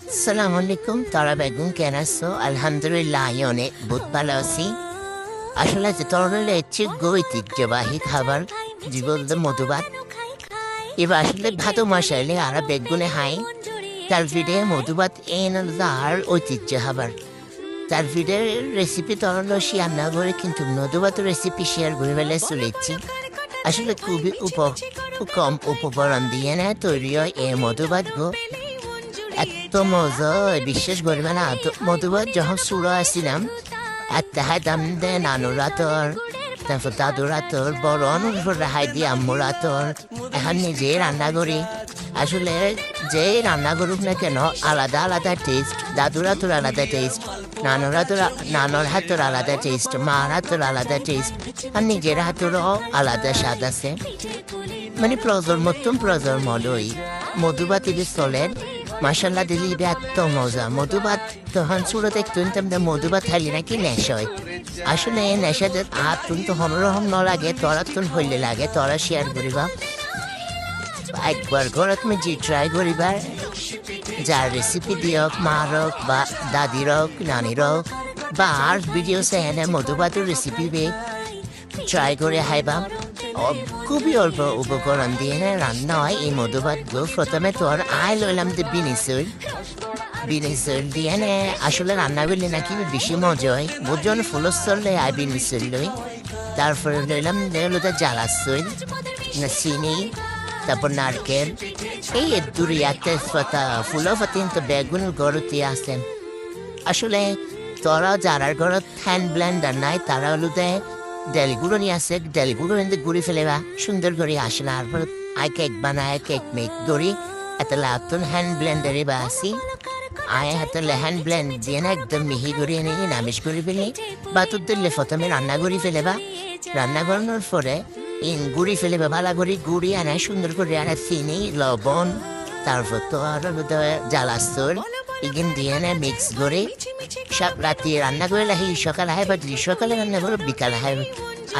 আসসালামু আলাইকুম। তারা বেগম কেন আছো? আলহামদুলিল্লাহ আমি অনেক বহুত ভালো আছি। আসলে যে তরলে ঠিক ঐতিহ্যবাহী খাবার জীবন মধুবাত এবার আসলে ভাদ মাস আইলে আরা বেগুনে হাই তার ভিড়ে মধুবাত এন আর ঐতিহ্য খাবার তার ভিড়ের রেসিপি তরল শেয়ার না করে কিন্তু মধুবাত রেসিপি শেয়ার করে ফেলে চলেছি। আসলে খুবই কম উপকরণ দিয়ে না তৈরি হয় এই মধুবাত গো। এত মজা বিশ্বাস করবে না। তো মধুবার যখন শুরু আসছিলাম এত হাইতাম দে নানুরা তোর, তারপর দাদুরা তোর, বড় অনুর রেহাই দিয়ে আম্মুরা তোর। এখন নিজে রান্না করি। আসলে যে রান্না করুক না কেন আলাদা আলাদা টেস্ট। দাদুরা তোর আলাদা টেস্ট, নানুর হাতের আলাদা টেস্ট, মার হাতের আলাদা টেস্ট, আর নিজের হাতেরও আলাদা স্বাদ আছে। মানে প্রজন্ম লই মধুবাতির চলেন মাসাল্লাহ দিলি এত মজা। মধুবাত তখন শুরুতে শুনতাম যে মধুবাত খাইলে নাকি নেশা হয়। আসলে এই নেশাদের আর তুন তো হনরহম ন লাগে তোরা তুন হইলে লাগে তোরা শেয়ার করিবা একবার ঘরে তুমি যে ট্রাই করিবা যার রেসিপি দিয়ক মার হোক বা দাদির হোক নানির হোক বা আর ভিডিও সেখানে মধুবাতের রেসিপি বে ট্রাই করে হাইবা। খুবই অল্প উপকরণ দিয়ে রান্না হয় এই মধুবাত গো। প্রথমে তোর আয় লইলাম যে বিনিসল দিয়ে আসলে রান্না করলে নাকি বেশি মজা হয়। বুঝজন ফুলস চললে আয় বিনিসল লই। তারপরে লইলাম জ্বালাসল না চিনি, তারপর নারকেল, এই দূরে একটা পাতা ফুলও পাতি তো বেগুনের গরুতে আসেন। আসলে তোরা যারার ঘরত হ্যান্ড ব্লেন্ডার নাই তারা হলো দেয় ডেলিগুলো নিয়ে আসে। ডেলিগুলো কিন্তু গুড়ি ফেলেবা সুন্দর করে আসে না। তারপর আই কেক বানায় কেক মেক করি এত লাতুন হ্যান্ড ব্লেন্ডারে বা আসি আয় হাতে হ্যান্ড ব্লেন্ড দিয়ে না একদম মিহি করিয়ে নিয়ে নামিশ করে ফেলি বা তোর দিলে প্রথমে রান্না করি ফেলেবা। রান্না করানোর পরে গুড়ি ফেলেবা ভালো করে গুড়ি আনায় সুন্দর করে আনা চিনি লবণ তারপর তো আরো জ্বালাস্তর ইগিন দিয়ে মিক্স করে সব রাতে রান্না করে লাহি সকাল হয় বা সকালে রান্না করে বিকাল হয়।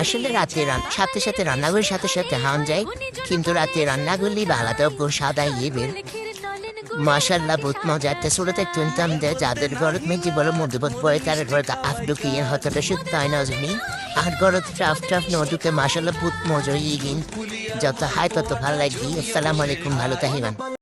আসলে রাতে সাথে সাথে রান্না করে সাথে সাথে হান যায় কিন্তু রাতে রান্না করলেই বা আলাদা সাদা বের মাসাল্লাহ বহুত মজা। একটা শুরুতে শুনতাম যে যাদের ঘরত মেজি বলো মধুবত বয়ে তার ঘরত আফ ঢুকিয়ে হতটা শুধু তাই না জানি আর ঘরত ট্রাফ নদুকে মাসাল্লাহ বহুত মজা ইগিন যত হাই তত ভালো লাগি। আসসালামু আলাইকুম, ভালো থাকিবেন।